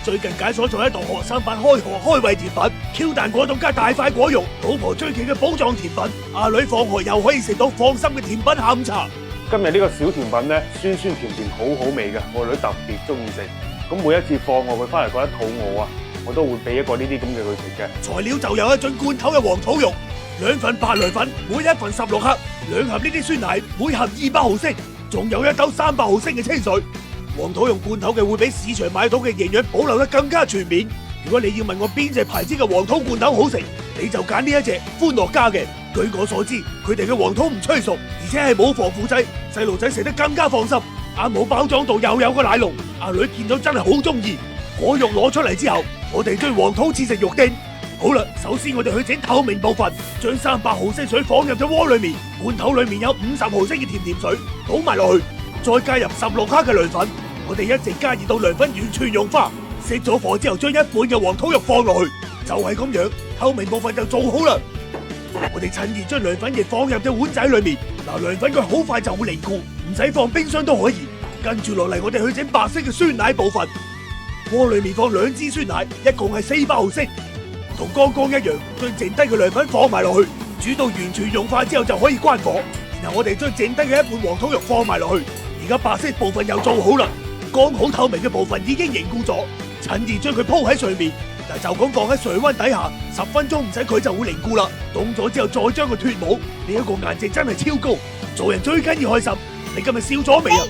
最近解鎖咗一道學生版開學開胃甜品，Q 彈果凍加大塊果肉，老婆追求嘅寶藏甜品，阿女放學又可以食到放心嘅甜品下午茶。今日呢個小甜品咧，酸酸甜甜，好好味嘅，我女特別中意食。咁每一次放學佢翻嚟覺得肚餓啊，我都會俾一個呢啲咁嘅佢食嘅。材料就有一樽罐頭嘅黃土肉，2份白雷粉，每一份16克，2盒呢啲酸奶，每盒200毫升，仲有一兜300毫升嘅清水。黃土肉罐頭嘅會比市場買到嘅營養保留得更加全面。如果你要問我邊隻牌子嘅黃土罐頭好食，你就揀呢一隻歡樂家嘅。據我所知，佢哋嘅黃土唔催熟，而且係冇防腐劑，細路仔食得更加放心。啱好包裝到又有個奶籠，阿女見到真係好中意。果肉攞出嚟之後，我哋將黃土切成肉丁。好啦，首先我哋去整透明部分，將300毫升水放入咗鍋裏面，罐頭裏面有50毫升嘅甜甜水，倒埋落去，再加入16克嘅涼粉。我哋一直加熱到涼粉完全融化，熄咗火之後，將一半嘅黃土肉放落去，就係咁樣，透明部分就做好啦。我哋趁熱將涼粉液放入隻碗仔裏面，嗱，涼粉佢好快就會凝固，唔使放冰箱都可以。跟住落嚟，我哋去整白色嘅酸奶部分，鍋裏面放2支酸奶，一共係400毫升，同剛剛一樣，將剩低嘅涼粉放埋落去，煮到完全融化之後就可以關火。然後我哋將剩低嘅一半黃土肉放埋落去，而家白色部分又做好啦。剛好透明嘅部分已經凝固咗，趁熱將佢鋪喺上面，但就咁放喺水溫底下10分鐘唔使佢就會凝固啦。凍咗之後再將佢脫模，呢一個顏值真係超高。做人最緊要開心，你今日笑咗未啊？